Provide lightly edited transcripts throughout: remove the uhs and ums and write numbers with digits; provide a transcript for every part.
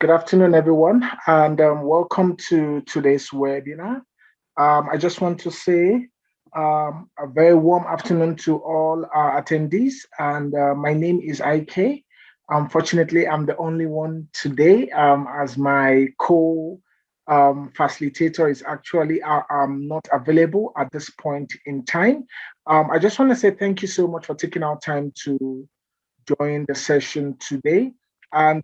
Good afternoon, everyone, and welcome to today's webinar. I just want to say a very warm afternoon to all our attendees, and my name is IK. Unfortunately, I'm the only one today, as my co-facilitator is actually not available at this point in time. I just want to say thank you so much for taking our time to join the session today. And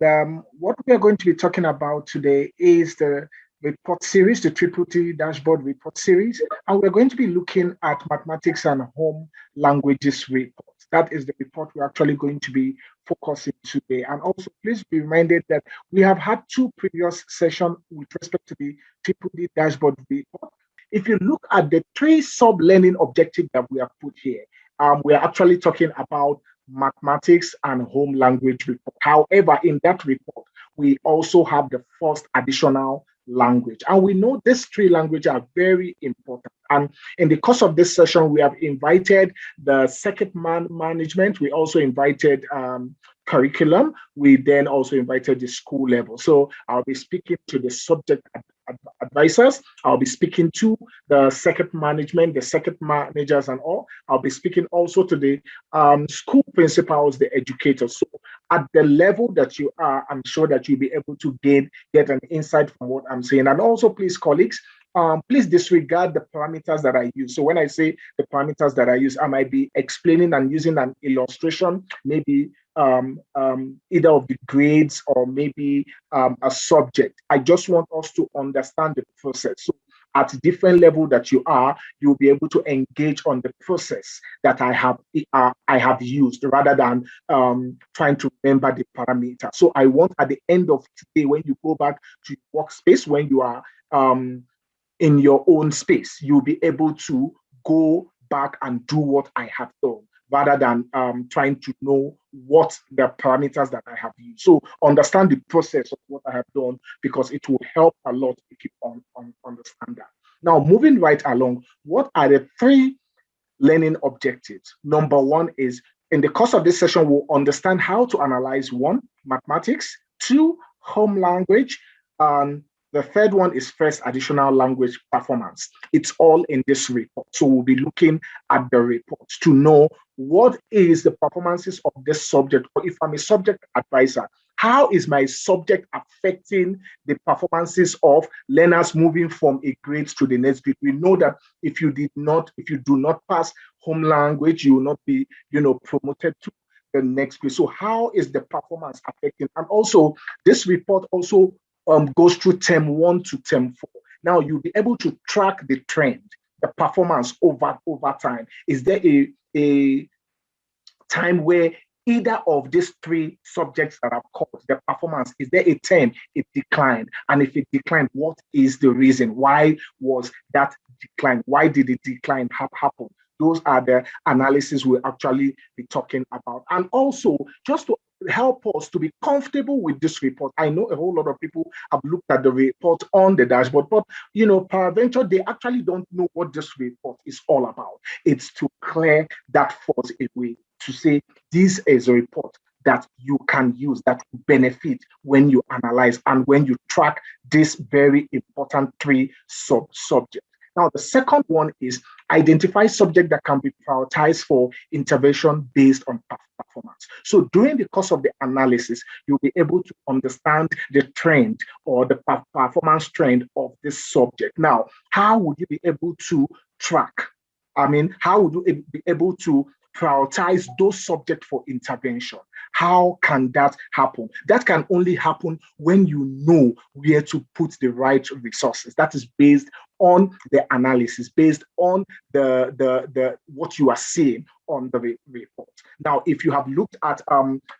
what we are going to be talking about today is the report series, the DDD Dashboard report series. And we're going to be looking at mathematics and home languages reports. That is the report we're actually going to be focusing today. And also, please be reminded that we have had two previous sessions with respect to the DDD Dashboard report. If you look at the three sub-learning objectives that we have put here, we are actually talking about mathematics and home language report. However, in that report, we also have the first additional language. And we know these three languages are very important. And in the course of this session, we have invited the circuit management. We also invited curriculum. We then also invited the school level. So I'll be speaking to the subject advisors. I'll be speaking to the circuit management, the circuit managers and all. I'll be speaking also to the school principals, the educators. So at the level that you are, I'm sure that you'll be able to get an insight from what I'm saying. And also, please, colleagues, please disregard the parameters that I use. So when I say the parameters that I use, I might be explaining and using an illustration, maybe either of the grades or maybe a subject. I just want us to understand the process. So at different level that you are, you'll be able to engage on the process that I have used rather than trying to remember the parameter. So I want at the end of today, when you go back to your workspace, when you are in your own space, you'll be able to go back and do what I have done, rather than trying to know what the parameters that I have used. So understand the process of what I have done, because it will help a lot if you understand that. Now, moving right along, what are the three learning objectives? Number one is, in the course of this session, we'll understand how to analyze one, mathematics, two, home language, and the third one is first additional language performance. It's all in this report. So we'll be looking at the report to know what is the performances of this subject, or if I'm a subject advisor, how is my subject affecting the performances of learners moving from a grade to the next grade? We know that if you do not pass home language, you will not be, promoted to the next grade. So how is the performance affecting? And also, this report also goes through term 1 to term 4. Now you'll be able to track the trend, the performance over time. Is there a time where either of these three subjects that I've called, the performance, is there a term it declined? And if it declined, what is the reason? Why was that decline? Why did the decline happen? Those are the analysis we'll actually be talking about. And also, just to help us to be comfortable with this report. I know a whole lot of people have looked at the report on the dashboard, but peradventure, they actually don't know what this report is all about. It's to clear that false away, to say this is a report that you can use, that benefit when you analyze and when you track this very important three subjects. Now, the second one is identify subject that can be prioritized for intervention based on performance. So during the course of the analysis, you'll be able to understand the trend or the performance trend of this subject. Now, how would you be able to track? How would you be able to prioritize those subjects for intervention? How can that happen? That can only happen when you know where to put the right resources. That is based on the analysis, based on the what you are seeing on the report. Now, if you have looked at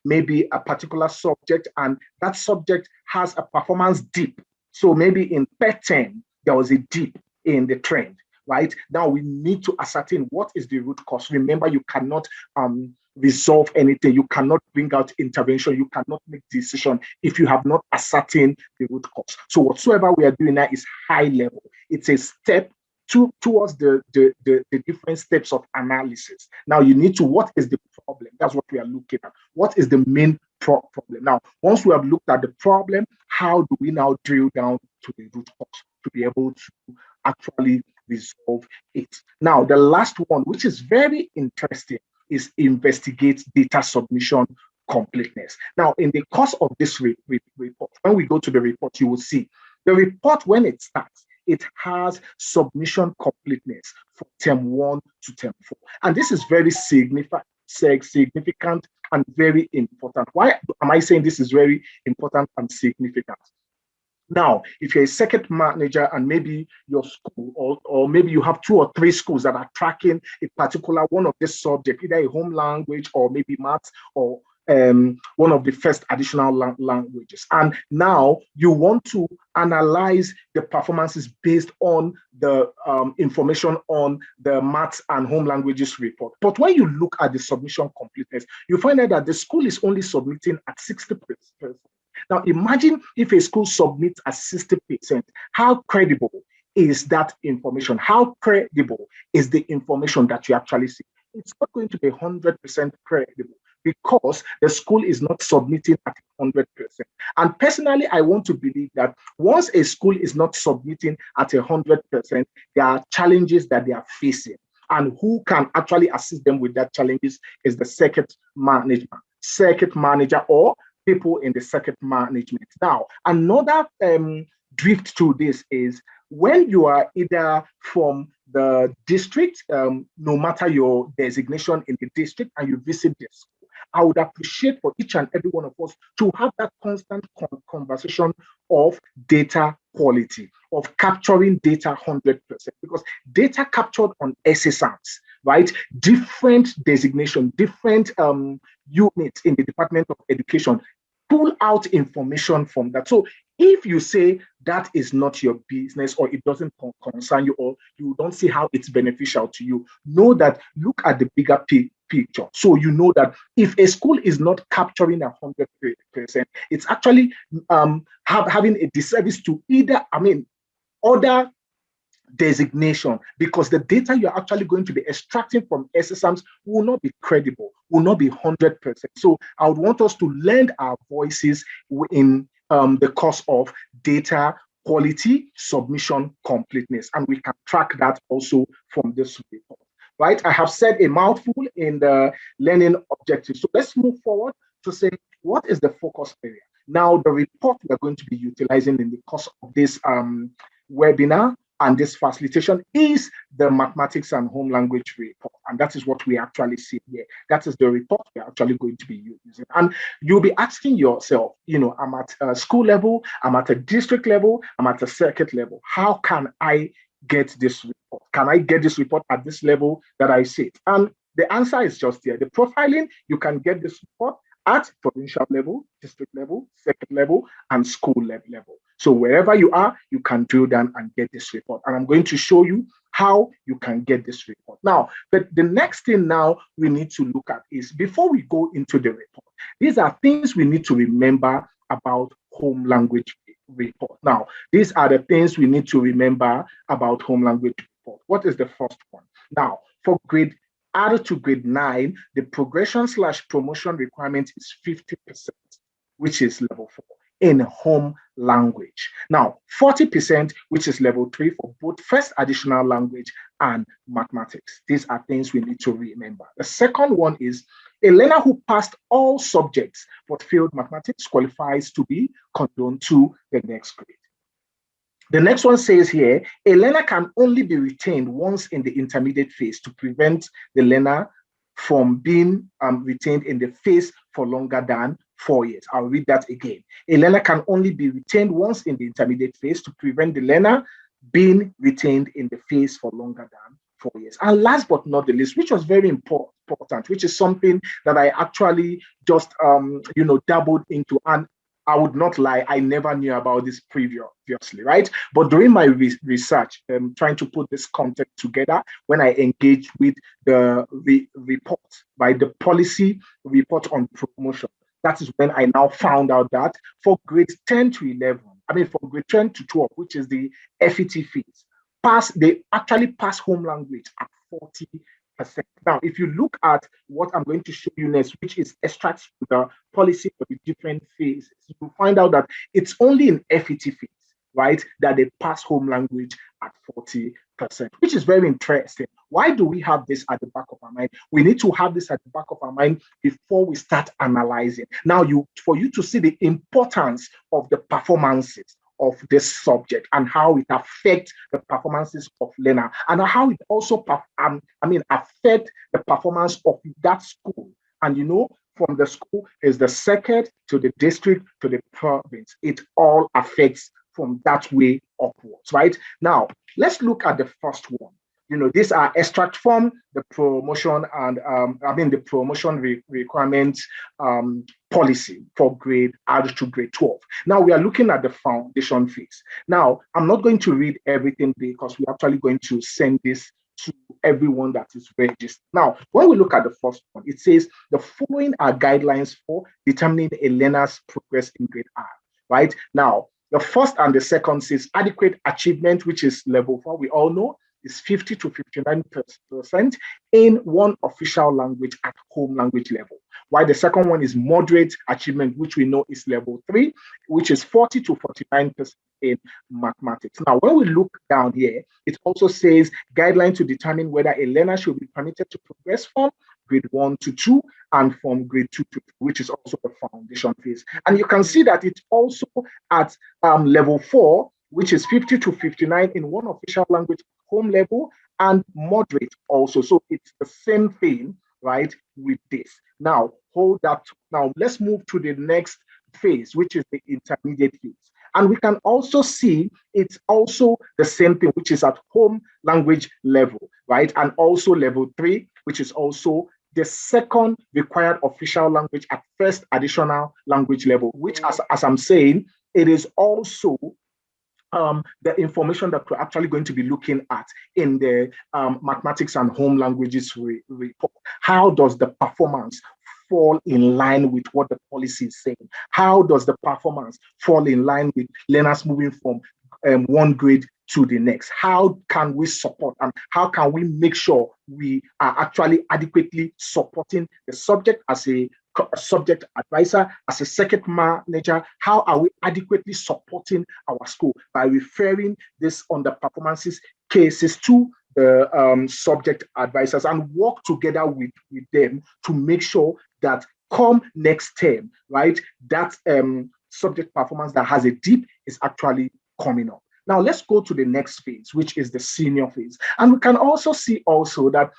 maybe a particular subject and that subject has a performance dip, so maybe in PET 10 there was a dip in the trend. Right now, we need to ascertain what is the root cause. Remember, you cannot resolve anything. You cannot bring out intervention. You cannot make decision if you have not ascertained the root cause. So whatsoever we are doing now is high level. It's a step towards the different steps of analysis. Now you need to, what is the problem? That's what we are looking at. What is the main problem? Now, once we have looked at the problem, how do we now drill down to the root cause to be able to actually resolve it. Now, the last one, which is very interesting, is investigate data submission completeness. Now, in the course of this report, when we go to the report, you will see the report, when it starts, it has submission completeness for term 1 to term 4. And this is very significant and very important. Why am I saying this is very important and significant? Now, if you're a circuit manager and maybe your school, or maybe you have 2 or 3 schools that are tracking a particular one of this subject, either a home language or maybe maths or one of the first additional languages. And now you want to analyze the performances based on the information on the maths and home languages report. But when you look at the submission completeness, you find out that the school is only submitting at 60%. Now, imagine if a school submits at 60%, how credible is that information? How credible is the information that you actually see? It's not going to be 100% credible because the school is not submitting at 100%. And personally, I want to believe that once a school is not submitting at 100%, there are challenges that they are facing. And who can actually assist them with that challenges is the circuit manager or people in the circuit management. Now, another drift to this is when you are either from the district, no matter your designation in the district, and you visit this school, I would appreciate for each and every one of us to have that constant conversation of data quality, of capturing data 100%, because data captured on SSAMs, right? Different designation, different units in the Department of Education pull out information from that. So if you say that is not your business or it doesn't concern you or you don't see how it's beneficial to you, know that look at the bigger picture. So you know that if a school is not capturing 100%, it's actually having a disservice to other designation, because the data you're actually going to be extracting from SSAMs will not be credible, will not be 100%. So I would want us to lend our voices in the course of data quality, submission completeness, and we can track that also from this report. Right? I have said a mouthful in the learning objectives. So let's move forward to say, what is the focus area? Now, the report we're going to be utilizing in the course of this webinar and this facilitation is the mathematics and home language report. And that is what we actually see here. That is the report we're actually going to be using. And you'll be asking yourself, I'm at a school level, I'm at a district level, I'm at a circuit level. How can I get this report? Can I get this report at this level that I sit? And the answer is just here. The profiling, you can get this report at provincial level, district level, circuit level, and school level. So wherever you are, you can drill down and get this report. And I'm going to show you how you can get this report. Now, but the next thing now we need to look at is, before we go into the report, these are things we need to remember about home language report. Now, these are the things we need to remember about home language report. What is the first one? Now, for grade R to grade 9, the progression/promotion requirement is 50%, which is level 4 in home language. Now, 40%, which is level 3 for both first additional language and mathematics. These are things we need to remember. The second one is a learner who passed all subjects but failed mathematics qualifies to be condoned to the next grade. The next one says here, a learner can only be retained once in the intermediate phase to prevent the learner from being retained in the phase for longer than 4 years. I'll read that again. A learner can only be retained once in the intermediate phase to prevent the learner being retained in the phase for longer than 4 years. And last but not the least, which was very important, which is something that I actually just dabbled into, and I would not lie, I never knew about this previously, right? But during my research, trying to put this content together, when I engaged with the report by the policy report on promotion, that is when I now found out that for grades 10 to 11, from grade 10 to 12, which is the FET Phase, they actually pass home language at 40%. Now, if you look at what I'm going to show you next, which is extracts from the policy for the different phases, you find out that it's only in FET phase, right, that they pass home language at 40%, which is very interesting. Why do we have this at the back of our mind? We need to have this at the back of our mind before we start analyzing. Now, for you to see the importance of the performances of this subject and how it affects the performances of learner and how it also affect the performance of that school. And from the school is the circuit to the district to the province. It all affects from that way upwards, right? Now, let's look at the first one. These are extract from the promotion and the promotion requirements policy for grade R to grade 12. Now we are looking at the foundation phase. Now, I'm not going to read everything because we're actually going to send this to everyone that is registered. Now, when we look at the first one, it says the following are guidelines for determining a learner's progress in grade R, right? Now, the first and the second says adequate achievement, which is level 4. We all know is 50 to 59% in one official language at home language level. While the second one is moderate achievement, which we know is level 3, which is 40 to 49% in mathematics. Now, when we look down here, it also says guideline to determine whether a learner should be permitted to progress from grade 1 to 2 and from grade 2 to 3, which is also the foundation phase. And you can see that it's also at level 4, which is 50 to 59 in one official language home level and moderate also. So it's the same thing, right, with this. Now, hold that. Now, let's move to the next phase, which is the intermediate phase. And we can also see it's also the same thing, which is at home language level, right? And also level 3, which is also the second required official language at first additional language level, which, as I'm saying, it is also the information that we're actually going to be looking at in the mathematics and home languages report. How does the performance fall in line with what the policy is saying? How does the performance fall in line with learners moving from one grade to the next? How can we support and how can we make sure we are actually adequately supporting the subject as a subject advisor, as a circuit manager? How are we adequately supporting our school by referring this on the performances cases to the subject advisors and work together with them to make sure that come next term, right, that subject performance that has a dip is actually coming up. Now let's go to the next phase, which is the senior phase. And we can also see also that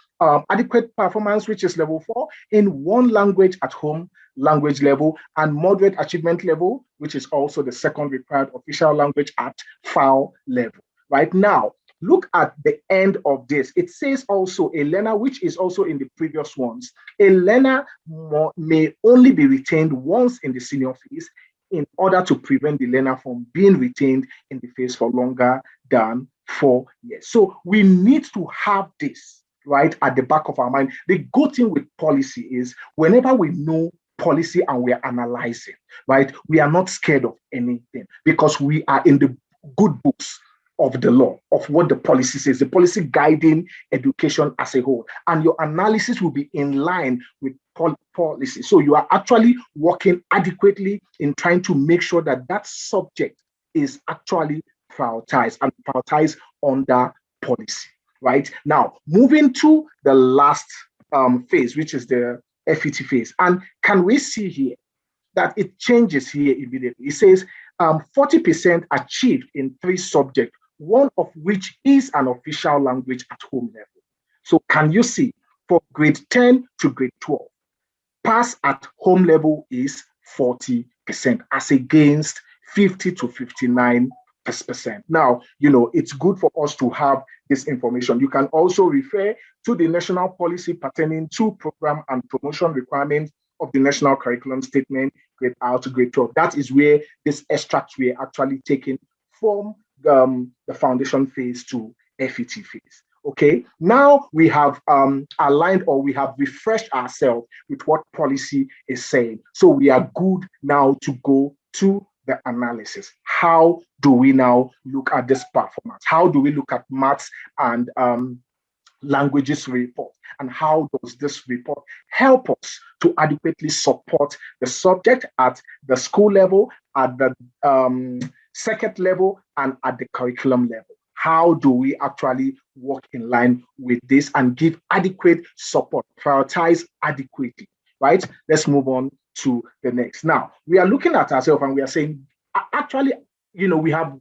adequate performance, which is level 4, in one language at home language level and moderate achievement level, which is also the second required official language at FAL level. Right now, look at the end of this. It says also a learner, which is also in the previous ones, a learner may only be retained once in the senior phase in order to prevent the learner from being retained in the phase for longer than 4 years. So we need to have this right at the back of our mind. The good thing with policy is whenever we know policy and we are analyzing, right, we are not scared of anything because we are in the good books of the law, of what the policy says, the policy guiding education as a whole. And your analysis will be in line with policy. So you are actually working adequately in trying to make sure that that subject is actually prioritized and prioritized under policy, right? Now, moving to the last phase, which is the FET phase. And can we see here that it changes here immediately? It says 40% achieved in 3 subjects, one of which is an official language at home level. So can you see for grade 10 to grade 12, pass at home level is 40% as against 50 to 59%. Now, it's good for us to have this information. You can also refer to the national policy pertaining to program and promotion requirements of the national curriculum statement, grade R to grade 12. That is where this extracts were actually taken from the foundation phase to FET phase. Okay, now we have aligned or we have refreshed ourselves with what policy is saying. So we are good now to go to the analysis. How do we now look at this performance? How do we look at maths and languages report, and how does this report help us to adequately support the subject at the school level, at the circuit level, and at the curriculum level. How do we actually work in line with this and give adequate support, prioritize adequately, right? Let's move on to the next. Now, we are looking at ourselves and we are saying, actually, we have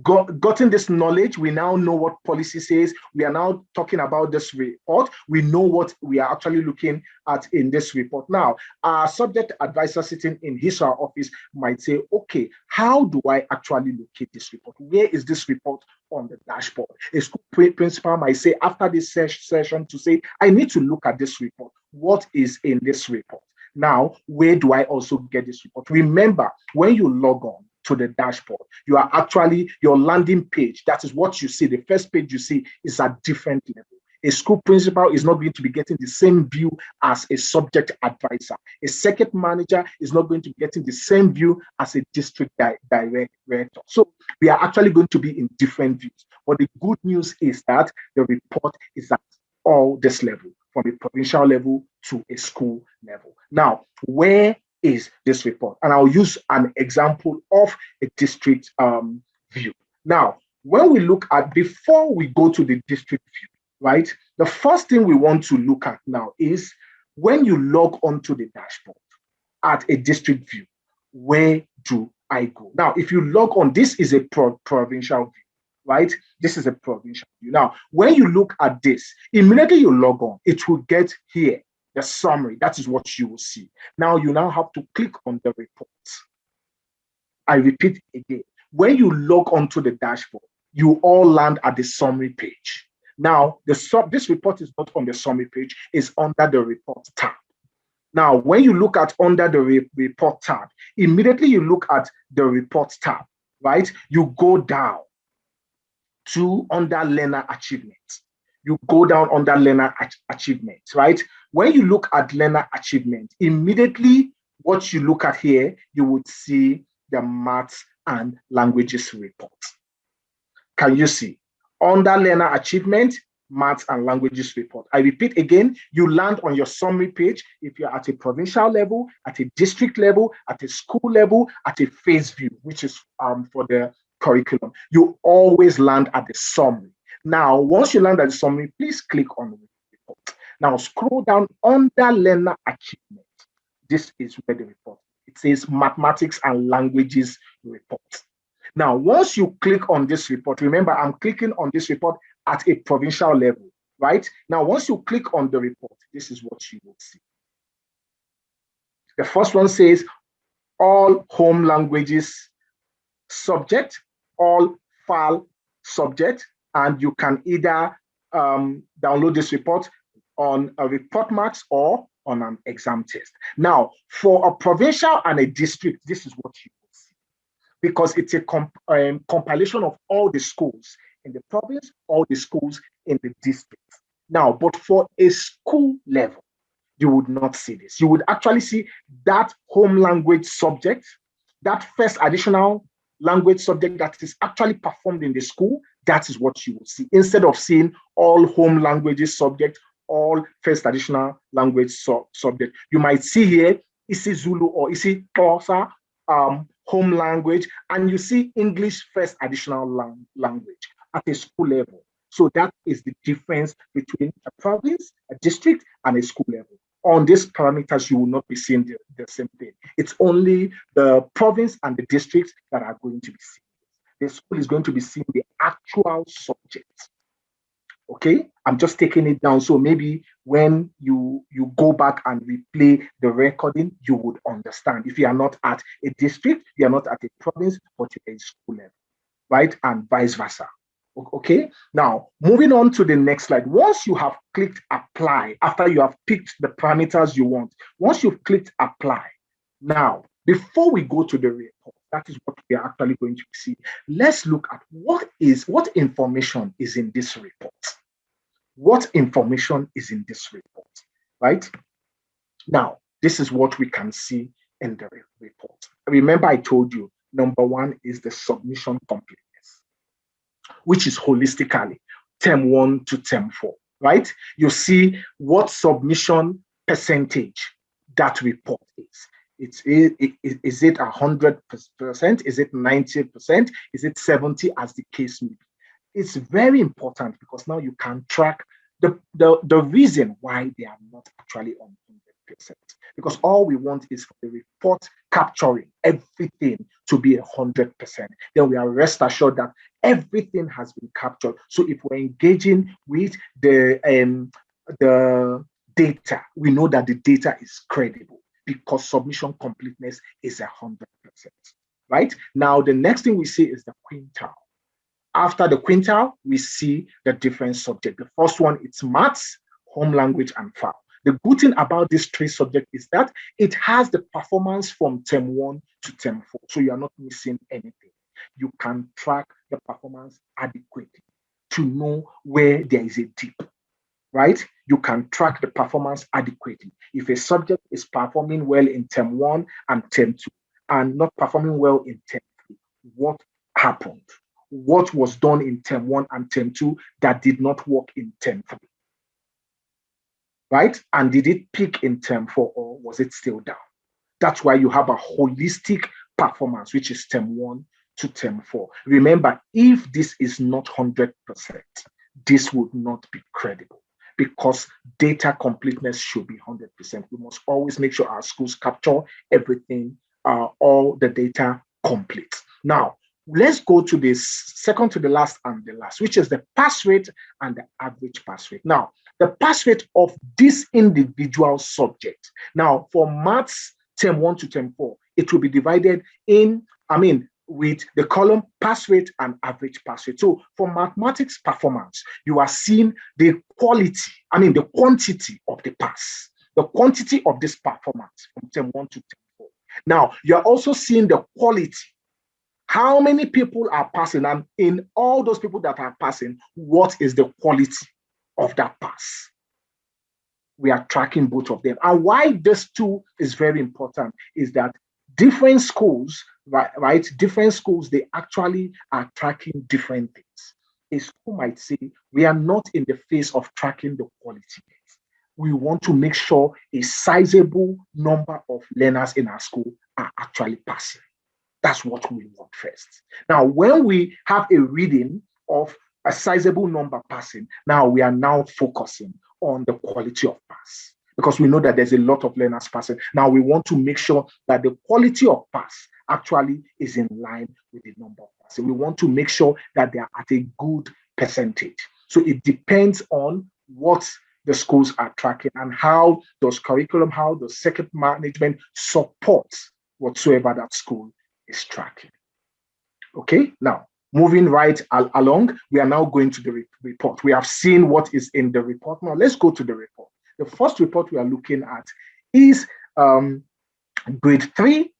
gotten this knowledge. We now know what policy says. We are now talking about this report. We know what we are actually looking at in this report. Now, our subject advisor sitting in his or her office might say, okay, how do I actually locate this report? Where is this report on the dashboard? A school principal might say after this session to say, I need to look at this report. What is in this report? Now, where do I also get this report? Remember, when you log on to the dashboard, you are actually, your landing page, that is what you see. The first page you see is at different level. A school principal is not going to be getting the same view as a subject advisor. A circuit manager is not going to be getting the same view as a district director. So we are actually going to be in different views. But the good news is that the report is at all this level, from a provincial level to a school level. Now, where is this report? And I'll use an example of a district view. Now, when we look at, before we go to the district view, right, the first thing we want to look at now is when you log onto the dashboard at a district view, where do I go? Now, if you log on, this is a provincial view, right? This is a provincial view. Now, when you look at this, immediately you log on, it will get here, the summary. That is what you will see. Now, you now have to click on the report. I repeat again, when you log onto the dashboard, you all land at the summary page. Now, this report is not on the summary page, it's under the report tab. Now, when you look at under the report tab, immediately you look at the report tab, right? You go down to under learner achievement. You go down under learner achievement, right? When you look at learner achievement, immediately what you look at here, you would see the maths and languages report. Can you see? Under learner achievement, maths and languages report. I repeat again, you land on your summary page if you're at a provincial level, at a district level, at a school level, at a phase view, which is for the curriculum. You always land at the summary. Now, once you land at the summary, please click on the report. Now, scroll down under learner achievement. This is where the report, it says mathematics and languages report. Now, once you click on this report, remember, I'm clicking on this report at a provincial level, right? Now, once you click on the report, this is what you will see. The first one says all home languages subject, all file subject, and you can either download this report on a report marks or on an exam test. Now, for a provincial and a district, this is what you will see, because it's a compilation of all the schools in the province, all the schools in the district. Now, but for a school level, you would not see this. You would actually see that home language subject, that first additional language subject that is actually performed in the school. That is what you will see, instead of seeing all home languages subject, all first additional language subject. You might see here, Isi Zulu or Isi Xhosa, home language, and you see English first additional language at a school level. So that is the difference between a province, a district, and a school level. On these parameters, you will not be seeing the same thing. It's only the province and the district that are going to be seen. The school is going to be seeing the actual subject. Okay, I'm just taking it down. So maybe when you go back and replay the recording, you would understand. If you are not at a district, you are not at a province, but you're at a school level, right? And vice versa. Okay, now moving on to the next slide. Once you have clicked apply, after you have picked the parameters you want, once you've clicked apply, now before we go to the report, that is what we are actually going to see. Let's look at what information is in this report. What information is in this report, right? Now, this is what we can see in the report. Remember, I told you, number one is the submission completeness, which is holistically. term 1 to term 4, right? You see what submission percentage that report is. Is it 100%? Is it 90%? Is it 70%, as the case may be? It's very important because now you can track the reason why they are not actually on 100%. Because all we want is for the report capturing everything to be 100%. Then we are rest assured that everything has been captured. So if we're engaging with the data, we know that the data is credible because submission completeness is 100%. Right? Now, the next thing we see is the quintile. After the quintile, we see the different subjects. The first one, it's maths, home language, and FAO. The good thing about these three subjects is that it has the performance from term 1 to term 4. So you are not missing anything. You can track the performance adequately to know where there is a dip, right? You can track the performance adequately. If a subject is performing well in term 1 and term 2 and not performing well in term 3, what happened? What was done in term 1 and term 2 that did not work in term 3? Right? And did it peak in term 4 or was it still down? That's why you have a holistic performance, which is term 1 to term 4. Remember, if this is not 100%, this would not be credible because data completeness should be 100%. We must always make sure our schools capture everything, all the data complete. Now, let's go to the second to the last and the last, which is the pass rate and the average pass rate. Now, the pass rate of this individual subject. Now, for maths, term 1 to term 4, it will be divided in, with the column pass rate and average pass rate. So for mathematics performance, you are seeing the quality, the quantity of the pass, the quantity of this performance from term 1 to term 4. Now, you're also seeing the quality. How many people are passing? And in all those people that are passing, what is the quality of that pass? We are tracking both of them. And why this too is very important is that different schools, right? Different schools, they actually are tracking different things. A school might say, we are not in the phase of tracking the quality yet. We want to make sure a sizable number of learners in our school are actually passing. That's what we want first. Now, when we have a reading of a sizable number passing, now we are now focusing on the quality of pass because we know that there's a lot of learners passing. Now we want to make sure that the quality of pass actually is in line with the number of passes. We want to make sure that they are at a good percentage. So it depends on what the schools are tracking and how does curriculum, how does circuit management support whatsoever that school is tracking. Okay, now moving right along, we are now going to the report. We have seen what is in the report. Now let's go to the report. The first report we are looking at is grade 3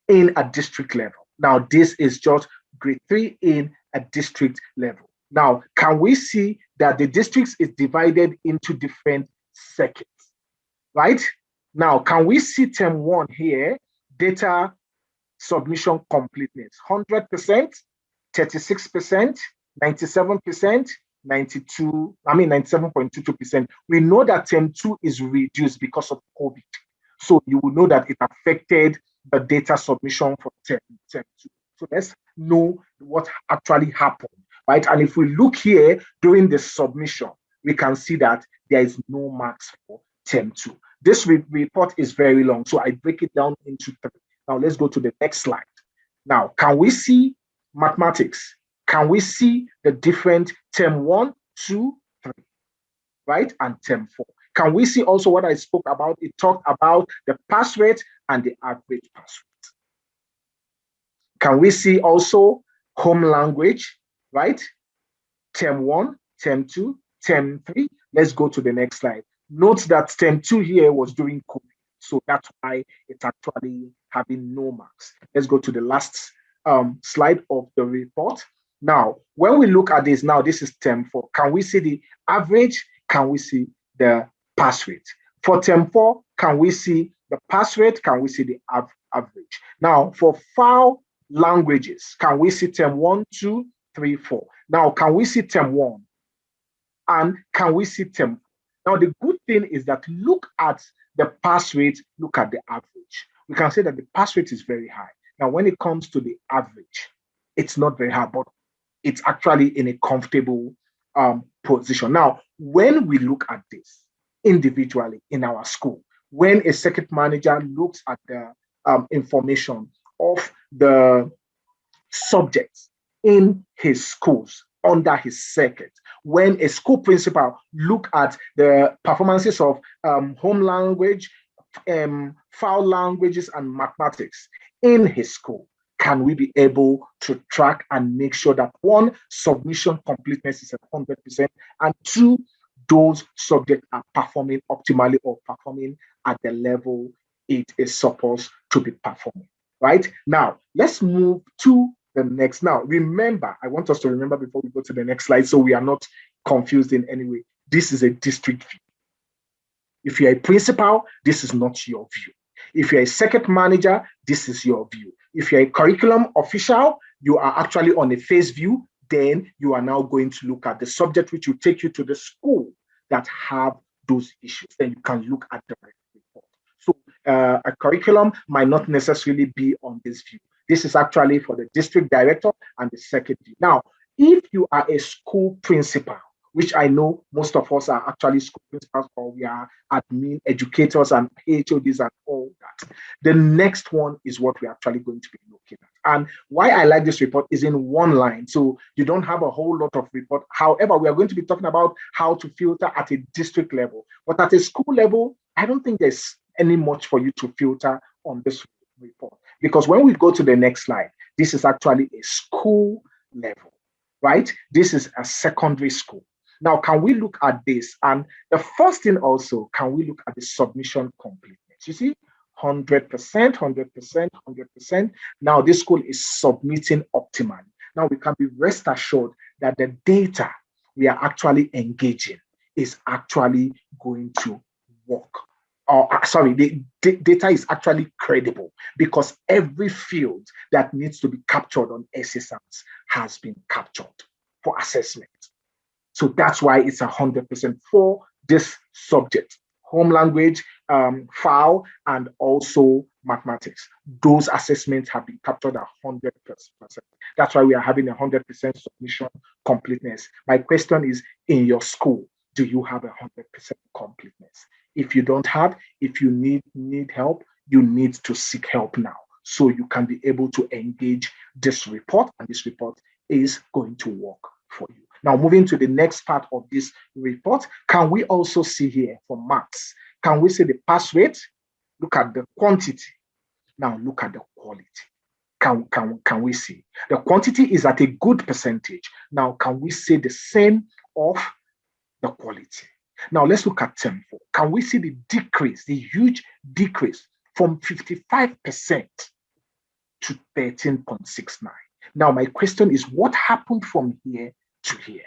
in a district level. Now this is just grade 3 in a district level. Now, can we see that the districts is divided into different circuits, right? Now, can we see term 1 here, data submission completeness, 100%, 36%, 97%, 97.22%. We know that term 2 is reduced because of COVID. So you will know that it affected the data submission for term 2. So let's know what actually happened, right? And if we look here during the submission, we can see that there is no marks for term 2. This report is very long, so I break it down into 3. Now let's go to the next slide. Now, can we see mathematics? Can we see the different term 1, 2, 3, right? And term 4. Can we see also what I spoke about? It talked about the pass rate and the average pass rate. Can we see also home language, right? Term 1, term 2, term 3. Let's go to the next slide. Note that term 2 here was during COVID. So that's why it's actually having no marks. Let's go to the last slide of the report. Now, when we look at this, now this is term 4. Can we see the average? Can we see the pass rate? For term 4, can we see the pass rate? Can we see the average? Now, for FAO languages, can we see term 1, 2, 3, 4? Now, can we see term 1? And can we see term? Now, the good thing is that look at the pass rate, look at the average. We can say that the pass rate is very high. Now, when it comes to the average, it's not very high, but it's actually in a comfortable position. Now, when we look at this individually in our school, when a circuit manager looks at the information of the subjects in his schools under his circuit, when a school principal look at the performances of home language, foul languages, and mathematics in his school, can we be able to track and make sure that one, submission completeness is at 100%, and two, those subjects are performing optimally or performing at the level it is supposed to be performing, right? Now, let's move to the next. Now, remember, I want us to remember before we go to the next slide so we are not confused in any way. This is a district view. If you're a principal, this is not your view. If you're a circuit manager, this is your view. If you're a curriculum official, you are actually on a phase view. Then you are now going to look at the subject which will take you to the school that have those issues. Then you can look at the report. So a curriculum might not necessarily be on this view. This is actually for the district director and the circuit view. Now, if you are a school principal, which I know most of us are actually school principals, or we are admin educators and HODs and all that. The next one is what we're actually going to be looking at. And why I like this report is in one line. So you don't have a whole lot of report. However, we are going to be talking about how to filter at a district level. But at a school level, I don't think there's any much for you to filter on this report. Because when we go to the next slide, this is actually a school level, right? This is a secondary school. Now, can we look at this? And the first thing also, can we look at the submission completeness? You see, 100%, 100%, 100%. Now, this school is submitting optimally. Now, we can be rest assured that the data we are actually engaging is actually going to work. The data is actually credible because every field that needs to be captured on SSMs has been captured for assessment. So that's why it's 100% for this subject, home language, FAO, and also mathematics. Those assessments have been captured at 100%. That's why we are having 100% submission completeness. My question is, in your school, do you have 100% completeness? If you don't have, if you need help, you need to seek help now so you can be able to engage this report, and this report is going to work for you. Now, moving to the next part of this report, can we also see here for maths? Can we see the pass rate? Look at the quantity. Now, look at the quality. Can we see? The quantity is at a good percentage. Now, can we say the same of the quality? Now, let's look at term 4. Can we see the decrease, the huge decrease from 55% to 13.69? Now, my question is, what happened from here to here?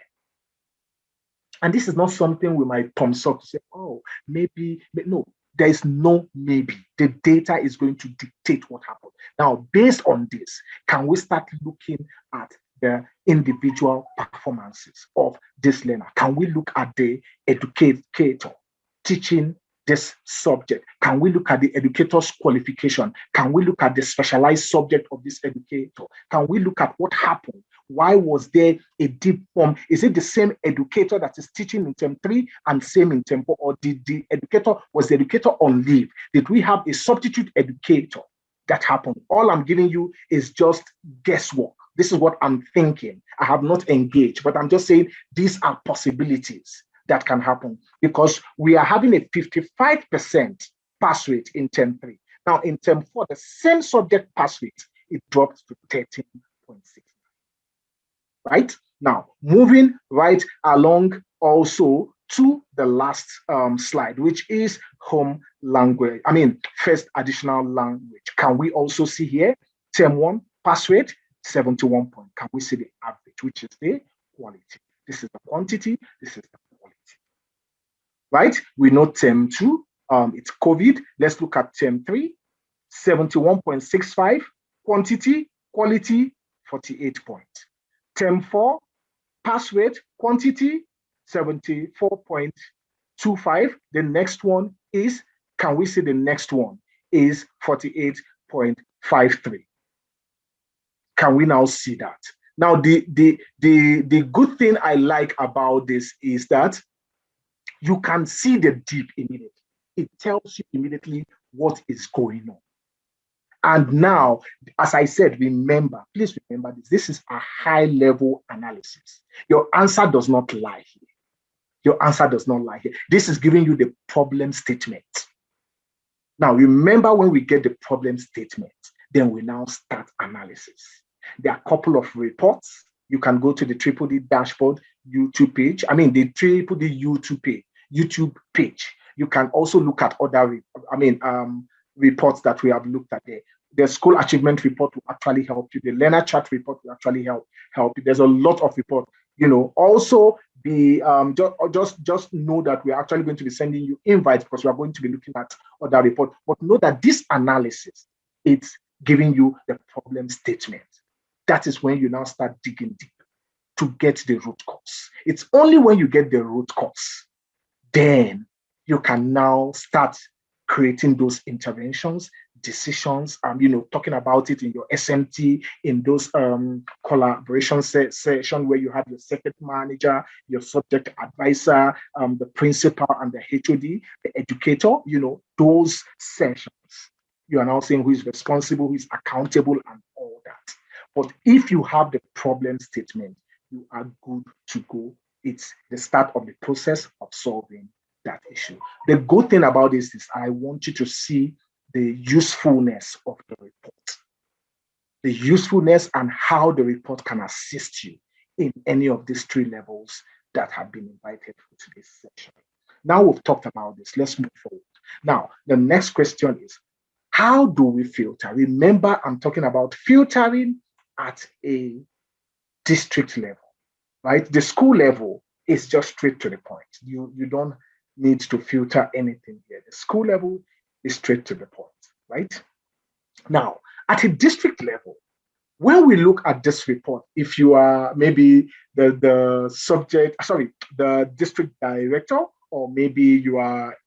And this is not something we might thumbs up to say, oh, maybe, but no, there is no maybe. The data is going to dictate what happened. Now, based on this, can we start looking at the individual performances of this learner? Can we look at the educator teaching this subject? Can we look at the educator's qualification? Can we look at the specialized subject of this educator? Can we look at what happened? Why was there a deep form? Is it the same educator that is teaching in term 3 and same in term 4? Or was the educator on leave? Did we have a substitute educator that happened? All I'm giving you is just guesswork. This is what I'm thinking. I have not engaged, but I'm just saying these are possibilities that can happen because we are having a 55% pass rate in term 3. Now, in term 4, the same subject pass rate, it dropped to 13.6. Right? Now, moving right along also to the last slide, which is home language. First additional language. Can we also see here, term 1, pass rate, 71 points. Can we see the average, which is the quality? This is the quantity, this is the quality. Right? We know term 2, it's COVID. Let's look at term 3, 71.65, quantity, quality, 48 points. Term 4, pass rate, quantity, 74.25. The next one is, can we see the next one is 48.53? Can we now see that? Now, the good thing I like about this is that you can see the dip immediately. It tells you immediately what is going on. And now, as I said, remember, please remember this. This is a high-level analysis. Your answer does not lie here. Your answer does not lie here. This is giving you the problem statement. Now, remember, when we get the problem statement, then we now start analysis. There are a couple of reports. You can go to the DDD Dashboard YouTube page. I mean, the DDD YouTube page. You can also look at other, reports that we have looked at there. The school achievement report will actually help you. The learner chart report will actually help you. There's a lot of reports. Also be just know that we're actually going to be sending you invites because we are going to be looking at other reports. But know that this analysis, it's giving you the problem statement. That is when you now start digging deep to get the root cause. It's only when you get the root cause, then you can now start creating those interventions, decisions, talking about it in your SMT, in those collaboration session where you have your circuit manager, your subject advisor, the principal and the HOD, the educator, those sessions. You are now saying who is responsible, who is accountable, and all that. But if you have the problem statement, you are good to go. It's the start of the process of solving that issue. The good thing about this is I want you to see the usefulness of the report, the usefulness and how the report can assist you in any of these 3 levels that have been invited for today's session. Now we've talked about this, let's move forward. Now, the next question is, how do we filter? Remember, I'm talking about filtering at a district level, right? The school level is just straight to the point. You don't need to filter anything here. The school level is straight to the point, right? Now, at a district level, when we look at this report, if you are maybe the district director, or maybe you are,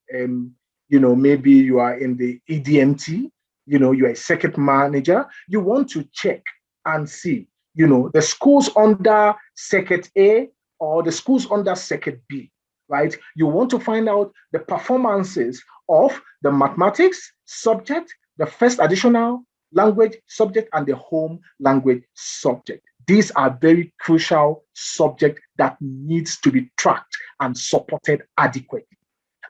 maybe you are in the EDMT, you're a circuit manager, you want to check and see, the schools under circuit A or the schools under circuit B, right? You want to find out the performances of the mathematics subject, the first additional language subject, and the home language subject. These are very crucial subjects that needs to be tracked and supported adequately.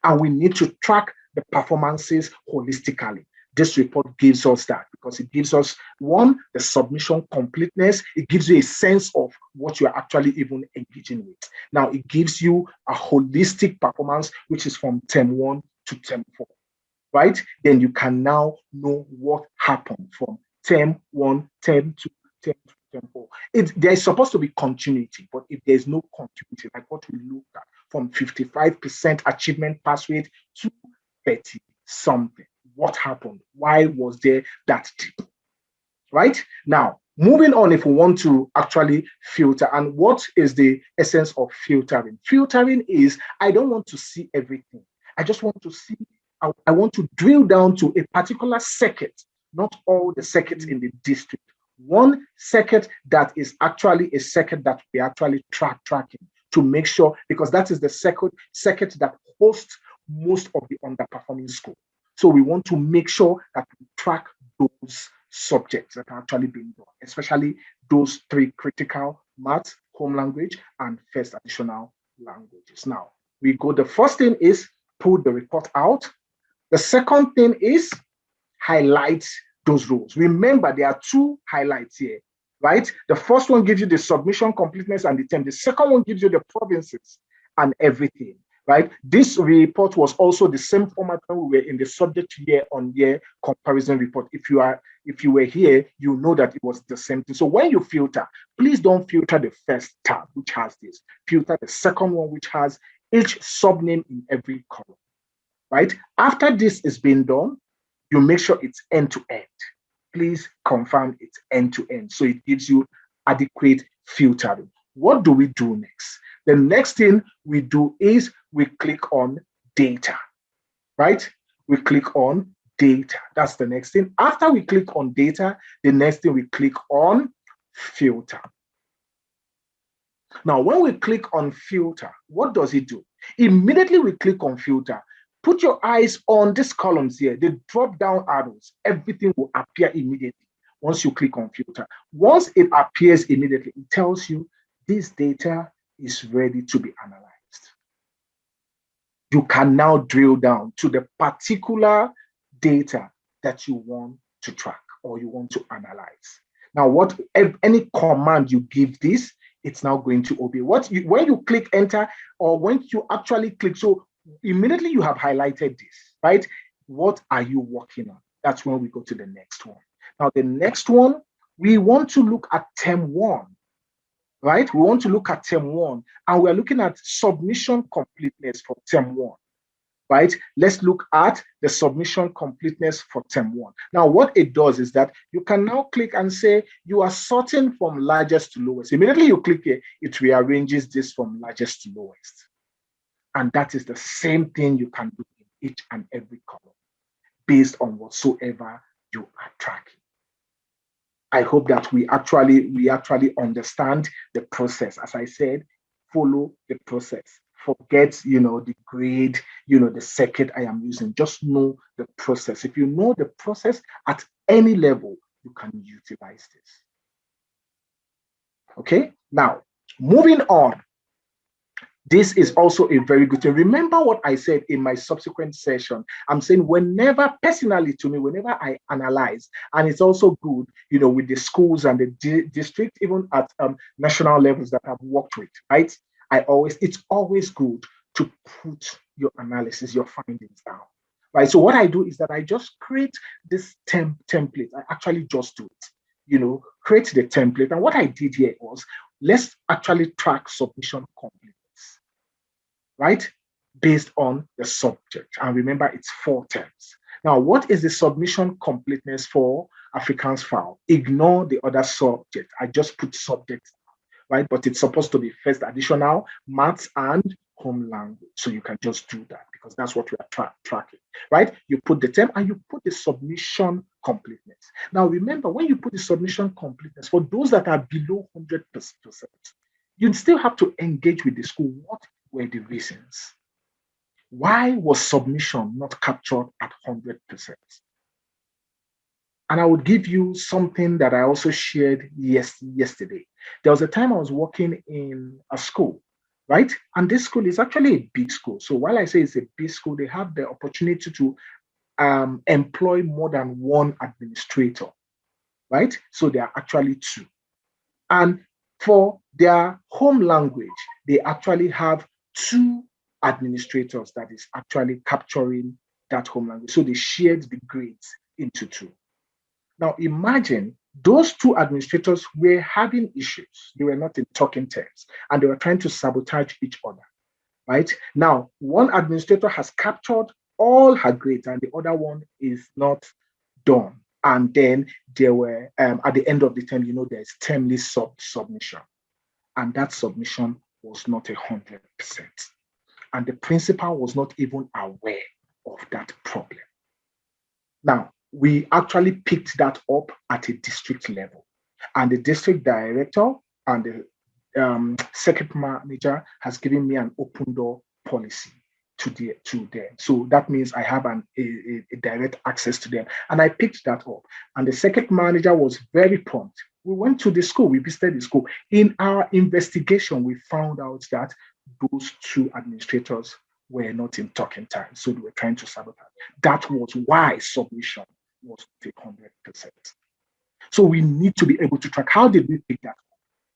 And we need to track the performances holistically. This report gives us that because it gives us, one, the submission completeness. It gives you a sense of what you are actually even engaging with. Now, it gives you a holistic performance, which is from term 1 to term 4, right? Then you can now know what happened from term 1, term 2, term 3, term 4. There's supposed to be continuity, but if there's no continuity, like what we looked at, from 55% achievement pass rate to 30 something. What happened? Why was there that dip? Right? Now, moving on, if we want to actually filter, and what is the essence of filtering? Filtering is, I don't want to see everything. I just want to see, I want to drill down to a particular circuit, not all the circuits in the district. One circuit that is actually a circuit that we actually tracking to make sure, because that is the circuit that hosts most of the underperforming schools. So we want to make sure that we track those subjects that are actually being done, especially those 3 critical: maths, home language, and first additional languages. Now, the first thing is put the report out. The second thing is highlight those rows. Remember, there are 2 highlights here, right? The first one gives you the submission completeness and the term. The second one gives you the provinces and everything. Right? This report was also the same format when we were in the subject year-on-year comparison report. If you were here, you know that it was the same thing. So when you filter, please don't filter the first tab, which has this. Filter the second one, which has each subname in every column. Right? After this is being done, you make sure it's end-to-end. Please confirm it's end-to-end. So it gives you adequate filtering. What do we do next? The next thing we do is we click on data, right? We click on data. That's the next thing. After we click on data, the next thing we click on filter. Now, when we click on filter, what does it do? Immediately we click on filter. Put your eyes on these columns here, the drop down arrows. Everything will appear immediately once you click on filter. Once it appears immediately, it tells you this data is ready to be analyzed. You can now drill down to the particular data that you want to track or you want to analyze. Now, any command you give this, it's now going to obey. When you click enter or when you actually click, so immediately you have highlighted this, right? What are you working on? That's when we go to the next one. Now, the next one, we want to look at term 1, right? We want to look at term 1, and we're looking at submission completeness for term 1, right? Let's look at the submission completeness for term 1. Now, what it does is that you can now click and say you are sorting from largest to lowest. Immediately you click here, it rearranges this from largest to lowest. And that is the same thing you can do in each and every column based on whatsoever you are tracking. I hope that we actually understand the process. As I said, follow the process. Forget, the grade, the circuit I am using. Just know the process. If you know the process at any level, you can utilize this. Okay, now moving on. This is also a very good thing. Remember what I said in my subsequent session. I'm saying whenever I analyze, and it's also good, with the schools and the district, even at national levels that I've worked with, right? It's always good to put your analysis, your findings down, right? So what I do is that I just create this template. I actually just do it, create the template. And what I did here was, let's actually track submission completeness, right? Based on the subject. And remember, it's 4 terms. Now, what is the submission completeness for Afrikaans file? Ignore the other subject. I just put subject, right? But it's supposed to be first additional, maths, and home language. So you can just do that because that's what we are tracking, right? You put the term and you put the submission completeness. Now, remember, when you put the submission completeness, for those that are below 100%, you still have to engage with the school. What were the reasons? Why was submission not captured at 100%? And I would give you something that I also shared yesterday. There was a time I was working in a school, right? And this school is actually a big school. So while I say it's a big school, they have the opportunity to employ more than 1 administrator, right? So there are actually 2. And for their home language, they actually have 2 administrators that is actually capturing that home language. So they shared the grades into 2. Now imagine those 2 administrators were having issues. They were not in talking terms, and they were trying to sabotage each other, right? Now, one administrator has captured all her grades and the other one is not done. And then there were, at the end of the term, there's termly submission. And that submission was not 100%. And the principal was not even aware of that problem. Now, we actually picked that up at a district level. And the district director and the circuit manager has given me an open door policy to them. So that means I have a direct access to them. And I picked that up. And the circuit manager was very prompt. We went to the school, we visited the school. In our investigation, we found out that those 2 administrators were not in talking time. So they were trying to sabotage. That was why submission was not 100%. So we need to be able to track. How did we pick that?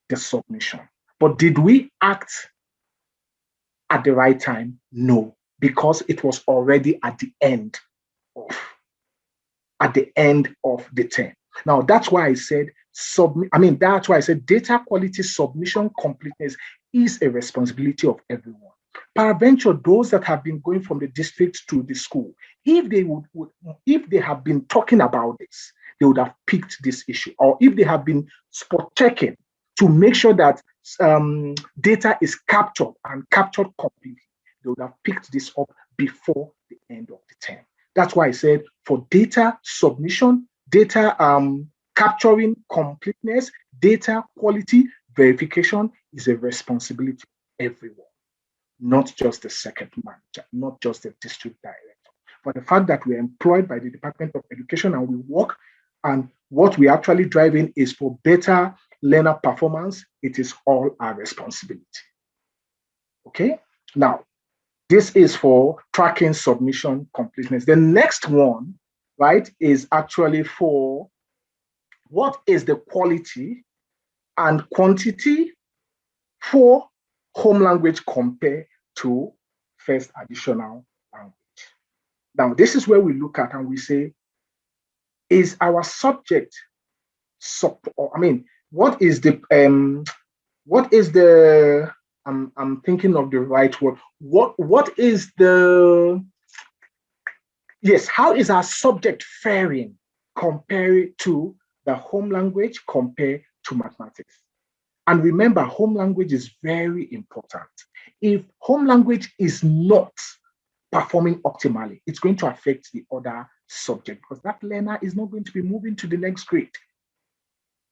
The submission. But did we act at the right time? No, because it was already at the end of the term. Now that's why I said data quality submission completeness is a responsibility of everyone. Peradventure, those that have been going from the district to the school, if they have been talking about this, they would have picked this issue. Or if they have been spot checking to make sure that data is captured and captured completely, they would have picked this up before the end of the term. That's why I said for data submission, data capturing completeness, data quality verification is a responsibility of everyone, not just the second manager, not just the district director. But the fact that we're employed by the Department of Education and we work, and what we actually drive in is for better learner performance, it is all our responsibility. Okay? Now, this is for tracking submission completeness. The next one, right, is actually for what is the quality and quantity for home language compared to first additional language. Now, this is where we look at and we say, is our subject support? I mean, what is the I'm thinking of the right word. What is the, yes, how is our subject faring compared to the home language compared to mathematics? And remember, home language is very important. If home language is not performing optimally, it's going to affect the other subject because that learner is not going to be moving to the next grade.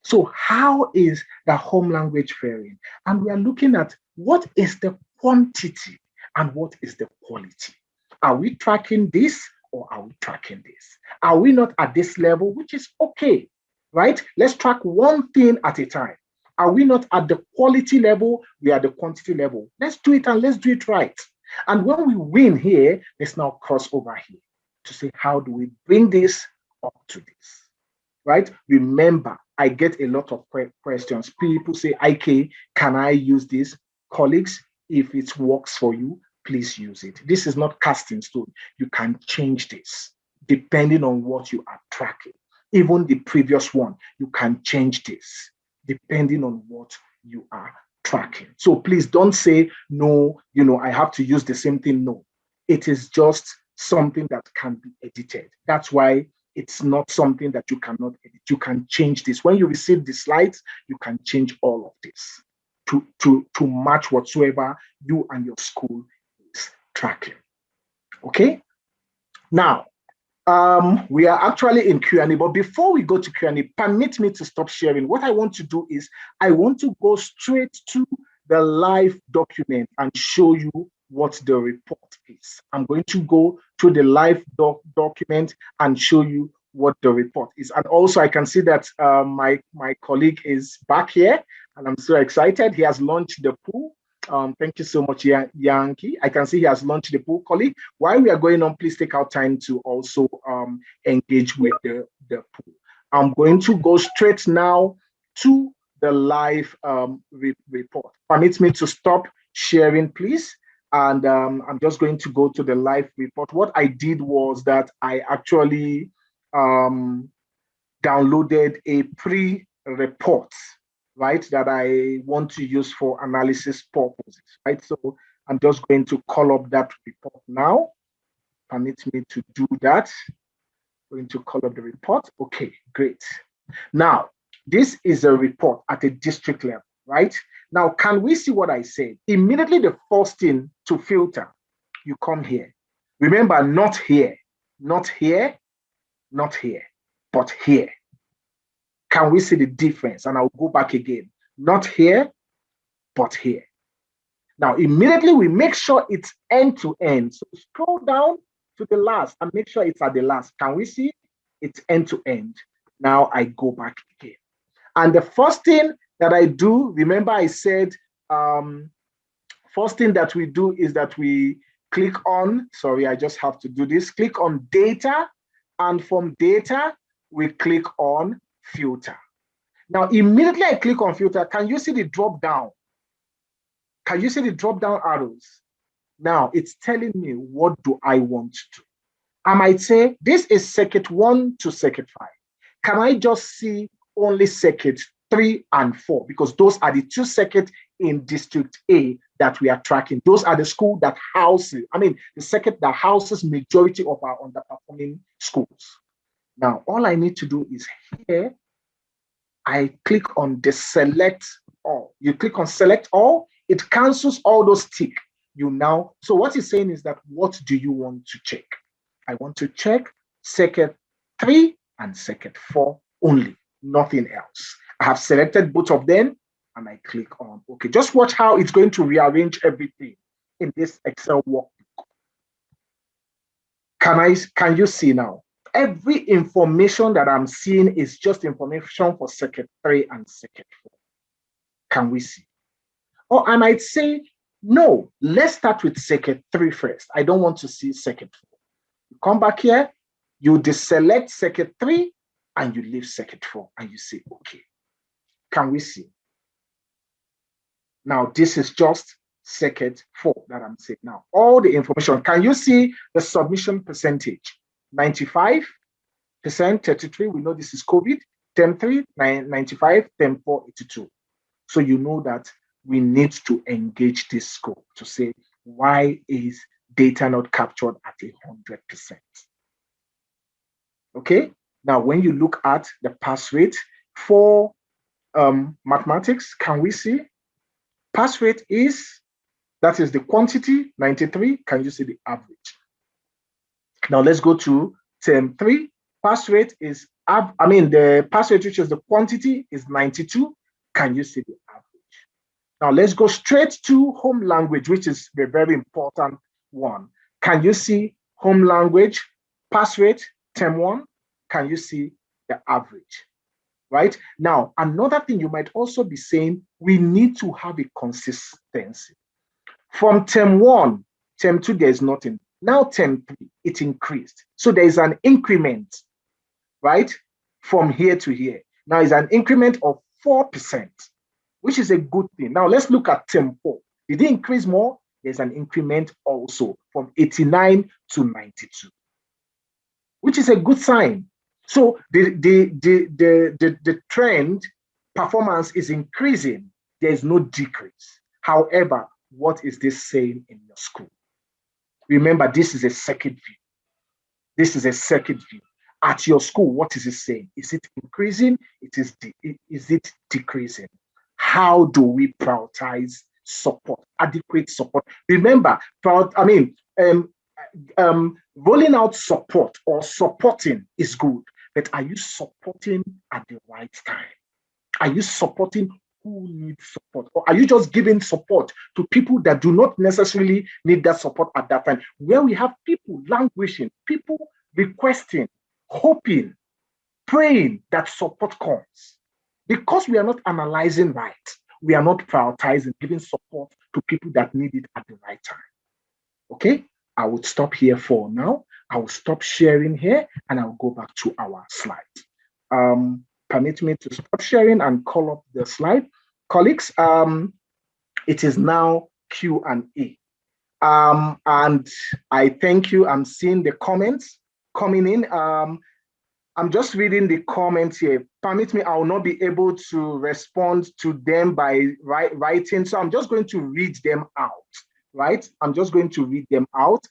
So how is the home language faring? And we are looking at what is the quantity and what is the quality. Are we tracking this or are we tracking this? Are we not at this level, which is okay, right? Let's track one thing at a time. Are we not at the quality level? We are at the quantity level. Let's do it and let's do it right. And when we win here, let's now cross over here to say, how do we bring this up to this, right? Remember, I get a lot of questions. People say, IK, can I use this? Colleagues, if it works for you, please use it. This is not cast in stone. You can change this depending on what you are tracking. Even the previous one, you can change this depending on what you are tracking. So please don't say, no, I have to use the same thing. No, it is just something that can be edited. That's why it's not something that you cannot edit. You can change this. When you receive the slides, you can change all of this to match whatsoever you and your school is tracking. Okay? Now, we are actually in Q&A, but before we go to Q&A, permit me to stop sharing. What I want to do is I want to go straight to the live document and show you what the report is. I'm going to go to the live document and show you what the report is. And also I can see that my colleague is back here and I'm so excited. He has launched the pool. Thank you so much, Yankee. I can see he has launched the pool, colleague. While we are going on, please take out time to also engage with the pool. I'm going to go straight now to the live report. Permit me to stop sharing, please. And I'm just going to go to the live report. What I did was that I actually downloaded a pre-report, right, that I want to use for analysis purposes, right? So I'm just going to call up that report now. Permit me to do that. Going to call up the report. Okay, great. Now, this is a report at a district level, right? Now, can we see what I said? Immediately the first thing to filter, you come here. Remember, not here, not here, not here, but here. Can we see the difference? And I'll go back again. Not here, but here. Now, immediately we make sure it's end to end. So scroll down to the last and make sure it's at the last. Can we see? It's end to end. Now I go back again. And the first thing that I do, remember I said, first thing that we do is that we click on, sorry, I just have to do this, click on data. And from data, we click on filter. Now, immediately I click on filter, can you see the drop down? Can you see the drop down arrows? Now it's telling me, what do I want to do? I might say, this is circuit 1 to circuit 5. Can I just see only circuit 3 and 4? Because those are the two circuits in District A that we are tracking. Those are the schools that houses, the circuit that houses majority of our underperforming schools. Now, all I need to do is here, I click on the select all. You click on select all, it cancels all those tick. So what it's saying is that, what do you want to check? I want to check circuit 3 and circuit 4 only, nothing else. I have selected both of them and I click on OK. Just watch how it's going to rearrange everything in this Excel workbook. Can you see now? Every information that I'm seeing is just information for circuit 3 and circuit 4. Can we see? Or I might say, no, let's start with circuit 3 first. I don't want to see circuit 4. You come back here, you deselect circuit 3 and you leave circuit 4 and you say, okay. Can we see? Now, this is just circuit 4 that I'm saying now. All the information. Can you see the submission percentage? 95%, 33. We know this is COVID. Term 3, 95. Term 4, 82. So you know that we need to engage this scope to say, why is data not captured at 100%? Okay. Now, when you look at the pass rate for mathematics, can we see? Pass rate that is the quantity, 93. Can you see the average? Now let's go to term 3. Pass rate is, the pass rate, which is the quantity, is 92. Can you see the average? Now let's go straight to home language, which is a very important one. Can you see home language, pass rate, term 1? Can you see the average? Right? Now, another thing you might also be saying, we need to have a consistency. From term 1, term 2, there's nothing. Now term 3, it increased. So there's an increment, right? From here to here. Now it's an increment of 4%, which is a good thing. Now let's look at term 4. Did it increase more? There's an increment also from 89 to 92, which is a good sign. So the trend performance is increasing. There is no decrease. However, what is this saying in your school? Remember, this is a circuit view. This is a circuit view. At your school, what is it saying? Is it increasing? Is it decreasing? How do we prioritize support, adequate support? Remember, rolling out support or supporting is good, but are you supporting at the right time? Are you supporting who needs support? Or are you just giving support to people that do not necessarily need that support at that time? Where we have people languishing, people requesting, hoping, praying that support comes. Because we are not analyzing right, we are not prioritizing, giving support to people that need it at the right time. Okay? I would stop here for now. I will stop sharing here and I'll go back to our slides. Permit me to stop sharing and call up the slide. Colleagues, it is now Q&A. And I thank you. I'm seeing the comments coming in. I'm just reading the comments here. Permit me, I will not be able to respond to them by writing. So I'm just going to read them out, right? I'm just going to read them out.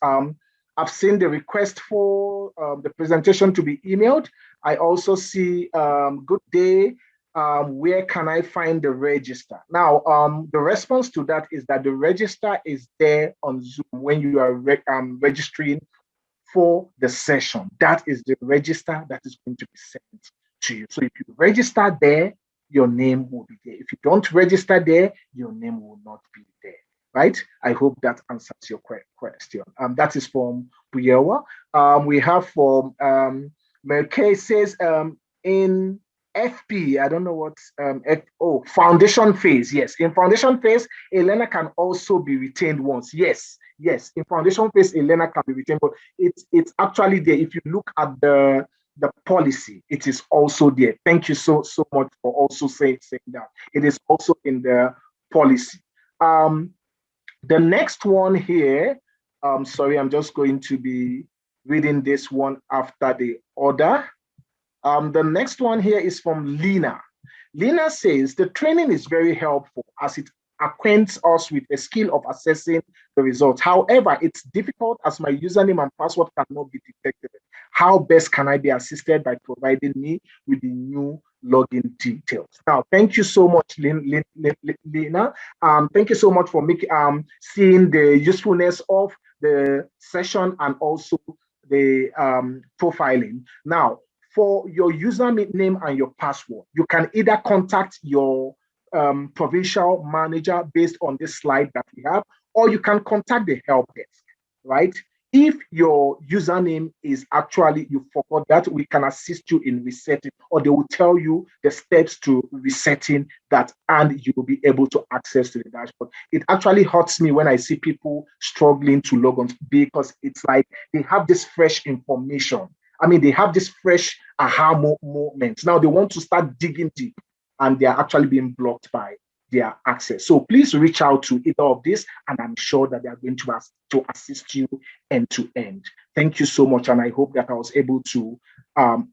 I've seen the request for the presentation to be emailed. I also see, good day, where can I find the register? Now, the response to that is that the register is there on Zoom when you are registering for the session. That is the register that is going to be sent to you. So if you register there, your name will be there. If you don't register there, your name will not be there. Right? I hope that answers your question. That is from Buyewa. We have from Merkay says in FP, I don't know what, foundation phase. Yes, in foundation phase, a learner can also be retained once. Yes, in foundation phase, a learner can be retained, but it's actually there. If you look at the policy, it is also there. Thank you so much for also saying that. It is also in the policy. The next one here, sorry, I'm just going to be reading this one after the order. The next one here is from Lena. Lena says, the training is very helpful as it acquaints us with a skill of assessing the results. However, it's difficult as my username and password cannot be detected. How best can I be assisted by providing me with the new login details. Now, thank you so much, Lena. Thank you so much for making seeing the usefulness of the session and also the profiling. Now, for your username and your password, you can either contact your provincial manager based on this slide that we have, or you can contact the help desk, right? If your username is actually, you forgot that, we can assist you in resetting, or they will tell you the steps to resetting that, and you will be able to access to the dashboard. It actually hurts me when I see people struggling to log on, because it's like they have this fresh information. I mean, they have this fresh aha moment. Now they want to start digging deep, and they are actually being blocked by their access. So please reach out to either of this, and I'm sure that they are going to assist you end to end. Thank you so much, and I hope that I was able to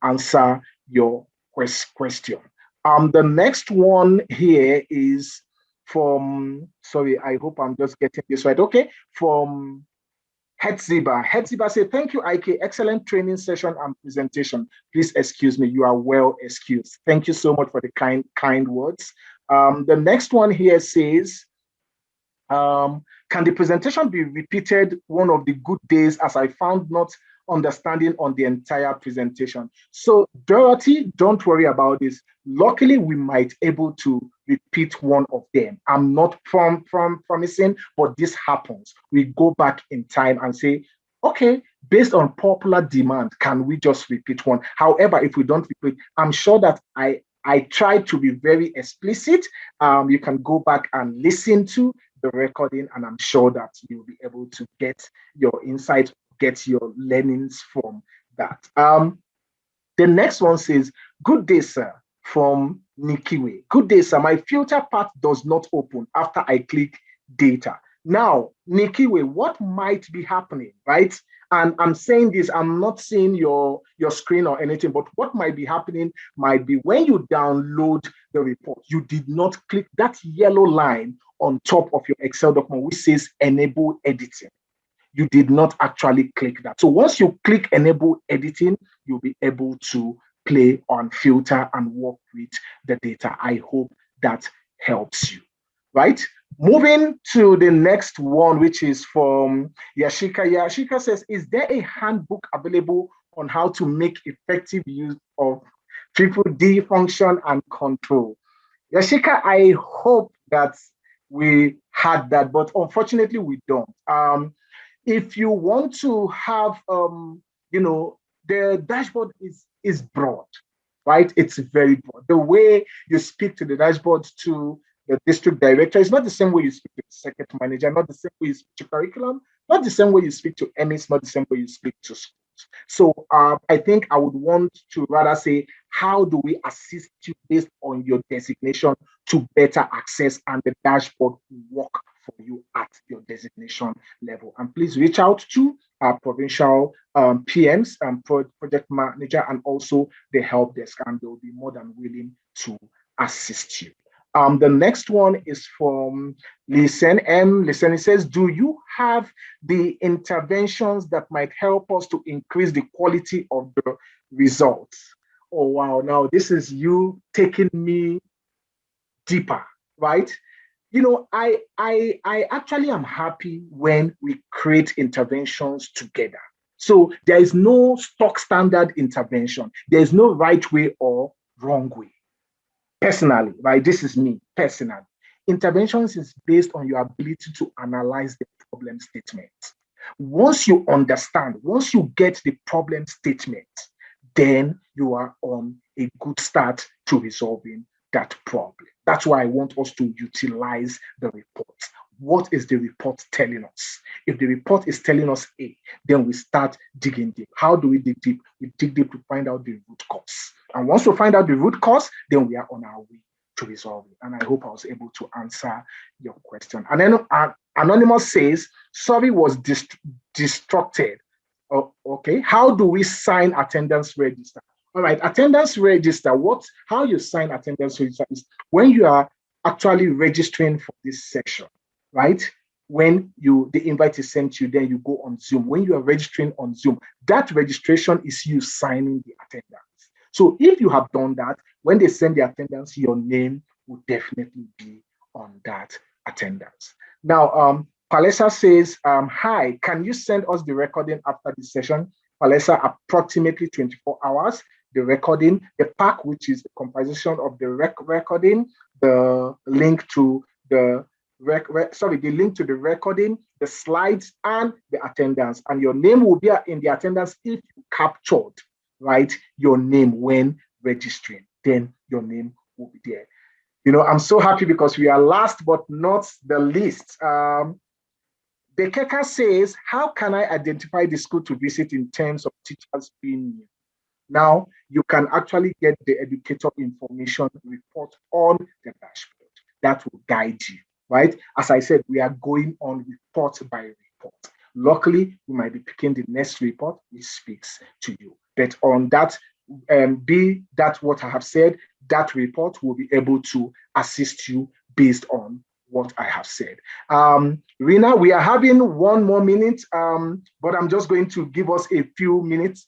answer your question. The next one here is from, sorry, I hope I'm just getting this right. Okay, from Hetziba. Hetziba said, thank you, IK. Excellent training session and presentation. Please excuse me. You are well excused. Thank you so much for the kind words. The next one here says, can the presentation be repeated one of the good days, as I found not understanding on the entire presentation? So Dorothy, don't worry about this. Luckily, we might able to repeat one of them. I'm not promising, but this happens. We go back in time and say, okay, based on popular demand, can we just repeat one? However, if we don't repeat, I'm sure that I try to be very explicit. You can go back and listen to the recording, and I'm sure that you'll be able to get your insights, get your learnings from that. The next one says, good day, sir, from Nikiwe. Good day, sir. My filter path does not open after I click data. Now, Nikiwe, what might be happening, right? And I'm saying this, I'm not seeing your screen or anything, but what might be happening might be when you download the report, you did not click that yellow line on top of your Excel document, which says enable editing. You did not actually click that. So once you click enable editing, you'll be able to play on filter and work with the data. I hope that helps you, right? Moving to the next one, which is from Yashika. Yashika says, is there a handbook available on how to make effective use of triple D function and control? Yashika, I hope that we had that, but unfortunately we don't. If you want to have, the dashboard is broad, right? It's very broad. The way you speak to the dashboard to the district director is not the same way you speak to the circuit manager, not the same way you speak to curriculum, not the same way you speak to MEs, not the same way you speak to schools. So I think I would want to rather say, how do we assist you based on your designation to better access, and the dashboard work for you at your designation level? And please reach out to our provincial PMs and project manager, and also the help desk, and they'll be more than willing to assist you. The next one is from Listen M. Listen, it says, do you have the interventions that might help us to increase the quality of the results? Oh, wow. Now, this is you taking me deeper, right? I actually am happy when we create interventions together. So there is no stock standard intervention. There is no right way or wrong way. Personally, right? This is me personally. Interventions is based on your ability to analyze the problem statement. Once you understand, once you get the problem statement, then you are on a good start to resolving that problem. That's why I want us to utilize the report. What is the report telling us? If the report is telling us A, then we start digging deep. How do we dig deep? We dig deep to find out the root cause. And once we find out the root cause, then we are on our way to resolve it. And I hope I was able to answer your question. And then Anonymous says, sorry, was distracted. Oh, okay. How do we sign attendance register? All right, attendance register. How you sign attendance register is when you are actually registering for this session, right? When the invite is sent to you, then you go on Zoom. When you are registering on Zoom, that registration is you signing the attendance. So if you have done that, when they send the attendance, your name will definitely be on that attendance. Now, Palesa says, hi, can you send us the recording after the session? Palesa, approximately 24 hours, the recording, the pack, which is the composition of the recording, the link to the the link to the recording, the slides, and the attendance. And your name will be in the attendance if you captured, right, your name when registering. Then your name will be there. I'm so happy because we are last but not the least. Bekeka says, how can I identify the school to visit in terms of teachers being new? Now, you can actually get the educator information report on the dashboard. That will guide you, right? As I said, we are going on report by report. Luckily, we might be picking the next report which speaks to you. But on that, be that what I have said, that report will be able to assist you based on what I have said. Rina, we are having 1 more minute, but I'm just going to give us a few minutes.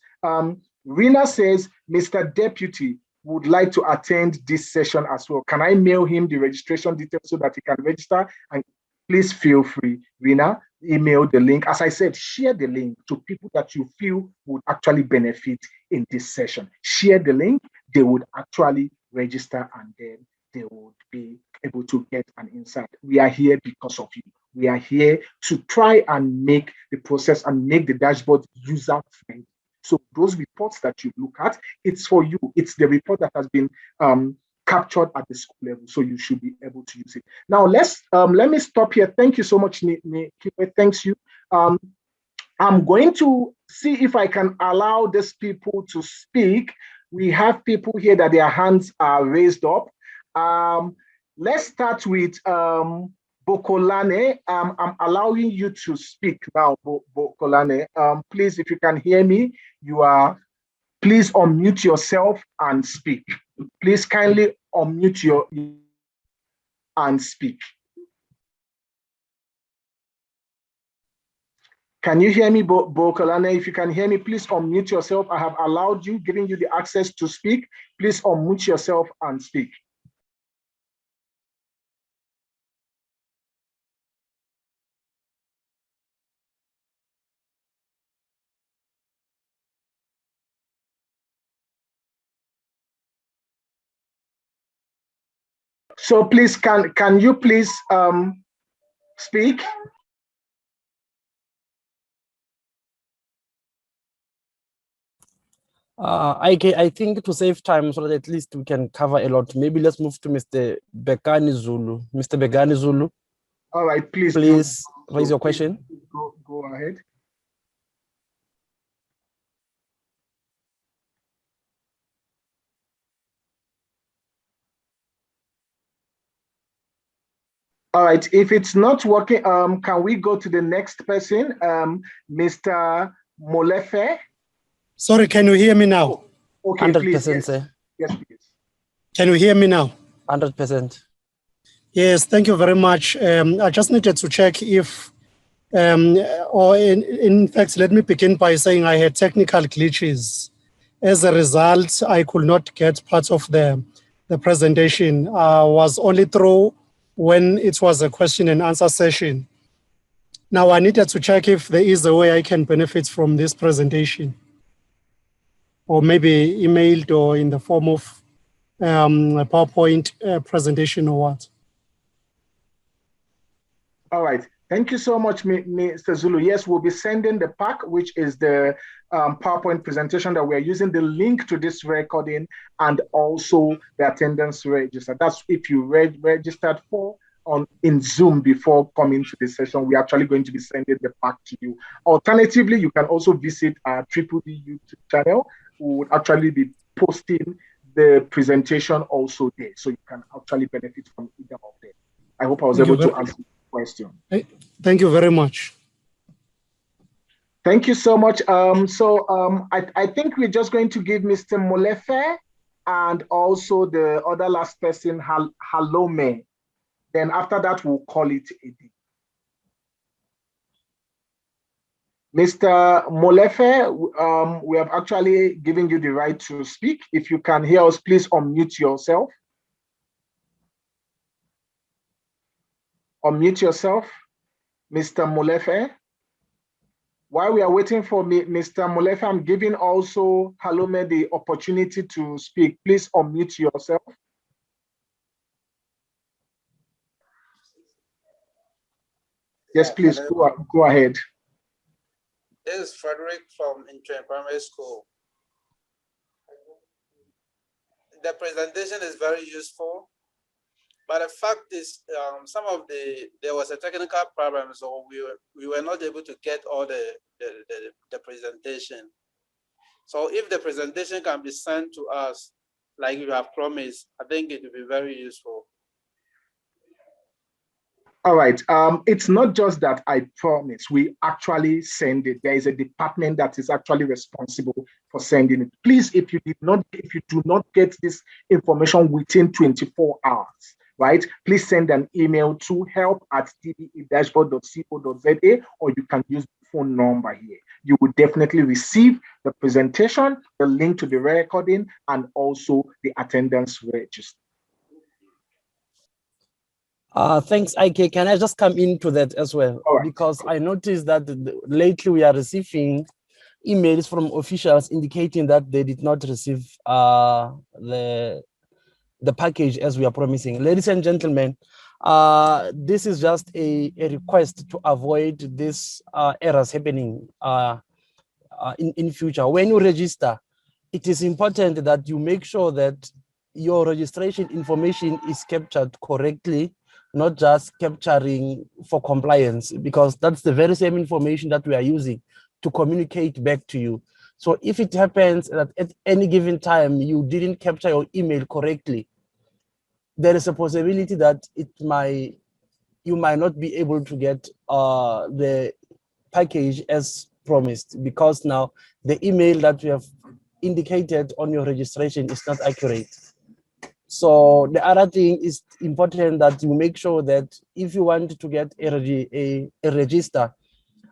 Rina says, Mr. Deputy would like to attend this session as well. Can I mail him the registration details so that he can register? And please feel free, Rina, email the link. As I said, share the link to people that you feel would actually benefit in this session. Share the link, they would actually register, and then they would be able to get an insight. We are here because of you. We are here to try and make the process and make the dashboard user-friendly. So those reports that you look at, it's for you. It's the report that has been captured at the school level, so you should be able to use it. Now, let me stop here. Thank you so much, Nikiwe. Thanks you. I'm going to see if I can allow these people to speak. We have people here that their hands are raised up. Let's start with Bokolane. I'm allowing you to speak now, Bokolane. Please, if you can hear me, please unmute yourself and speak. Please kindly unmute and speak. Can you hear me, Bokolane? If you can hear me, please unmute yourself. I have allowed you, giving you the access to speak. Please unmute yourself and speak. So please, can you please speak? I think to save time so that at least we can cover a lot. Maybe let's move to Mr. Begani Zulu. Mr. Begani Zulu. All right, please raise your question. Go ahead. All right, if it's not working, can we go to the next person, Mr. Molefe? Sorry, can you hear me now? Oh, okay, 100%, please, yes. sir. Yes, please. Can you hear me now? 100%. Yes, thank you very much. I just needed to check if, or in fact, let me begin by saying I had technical glitches. As a result, I could not get parts of the presentation. I was only through when it was a question and answer session. Now I needed to check if there is a way I can benefit from this presentation, or maybe emailed or in the form of a PowerPoint presentation or what. All right. Thank you so much, Mr. Zulu. Yes, we'll be sending the pack, which is the PowerPoint presentation that we're using, the link to this recording, and also the attendance register. That's if you registered in Zoom before coming to this session. We're actually going to be sending the pack to you. Alternatively, you can also visit our DDD YouTube channel. We would actually be posting the presentation also there, so you can actually benefit from either of them. I hope I was able to answer the question. Thank you very much. Thank you so much. I think we're just going to give Mr. Molefe and also the other last person, Halome. Then after that, we'll call it a day. Mr. Molefe, we have actually given you the right to speak. If you can hear us, please unmute yourself. Unmute yourself, Mr. Molefe. While we are waiting for Mr. Molefe, I'm giving also Halome the opportunity to speak. Please unmute yourself. Yes, please go ahead. This is Frederick from Intern Primary School. The presentation is very useful, but the fact is, there was a technical problem, so we were not able to get all the presentation. So if the presentation can be sent to us, like you have promised, I think it will be very useful. All right. It's not just that I promise. We actually send it. There is a department that is actually responsible for sending it. Please, if you do not get this information within 24 hours, right? Please send an email to help@ddedashboard.co.za, or you can use the phone number here. You will definitely receive the presentation, the link to the recording, and also the attendance register. Thanks, IK. Can I just come into that as well? Right. Because I noticed that lately we are receiving emails from officials indicating that they did not receive the package as we are promising. Ladies and gentlemen, this is just a request to avoid this errors happening in future. When you register, it is important that you make sure that your registration information is captured correctly, not just capturing for compliance, because that's the very same information that we are using to communicate back to you. So if it happens that at any given time you didn't capture your email correctly, there is a possibility that you might not be able to get the package as promised, because now the email that you have indicated on your registration is not accurate. So the other thing is important that you make sure that if you want to get a register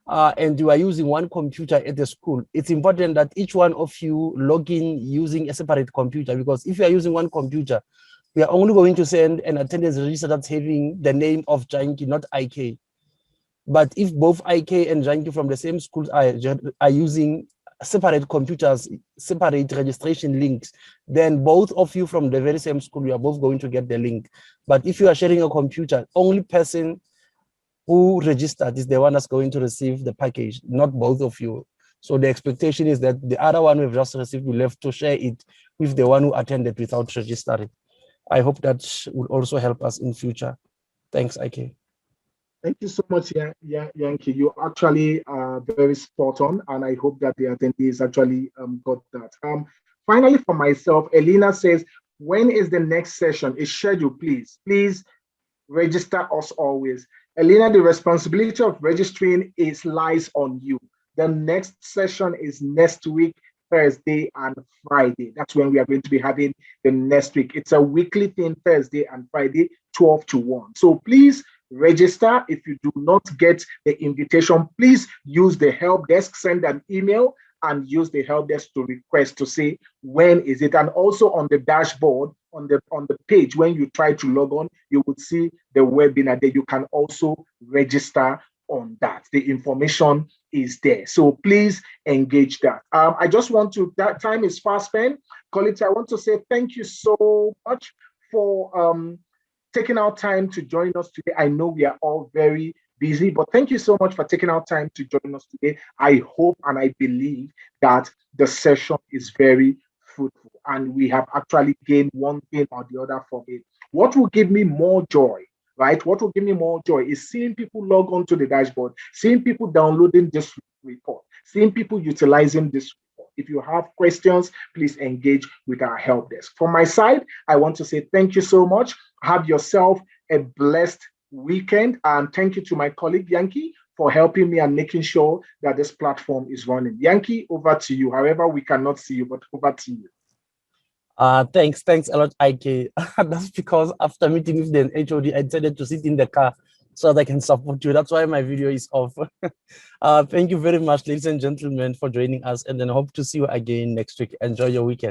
and you are using one computer at the school, it's important that each one of you log in using a separate computer, because if you are using one computer, we are only going to send an attendance register that's having the name of Janki, not IK. But if both IK and Janki from the same school are using separate computers, separate registration links, then both of you from the very same school, you are both going to get the link. But if you are sharing a computer, only person who registered is the one that's going to receive the package, not both of you. So the expectation is that the other one we've just received, we'll have to share it with the one who attended without registering. I hope that will also help us in future. Thanks, IK. Thank you so much, Yankee. You actually are very spot on, and I hope that the attendees actually got that. Finally, for myself, Elena says, when is the next session? Is scheduled, please. Please register us always. Elena, the responsibility of registering lies on you. The next session is next week, Thursday and Friday. That's when we are going to be having the next week. It's a weekly thing, Thursday and Friday, 12 to 1. So please register. If you do not get the invitation, please use the help desk, send an email and use the help desk to request to say when is it. And also on the dashboard, on the page, when you try to log on, you would see the webinar there. You can also register on that. The information is there. So please engage that. I just want to, that time is fast spent. Colleagues, I want to say thank you so much for taking our time to join us today. I know we are all very busy, but thank you so much for taking our time to join us today. I hope and I believe that the session is very fruitful and we have actually gained one thing or the other from it. What will give me more joy, right? What will give me more joy is seeing people log on to the dashboard, seeing people downloading this report, seeing people utilizing this report. If you have questions, please engage with our help desk. From my side, I want to say thank you so much. Have yourself a blessed weekend. And thank you to my colleague, Yankee, for helping me and making sure that this platform is running. Yankee, over to you. However, we cannot see you, but over to you. Thanks a lot, IK. That's because after meeting with the HOD, I decided to sit in the car so they can support you. That's why my video is off. Thank you very much, ladies and gentlemen, for joining us, and then hope to see you again next week. Enjoy your weekend.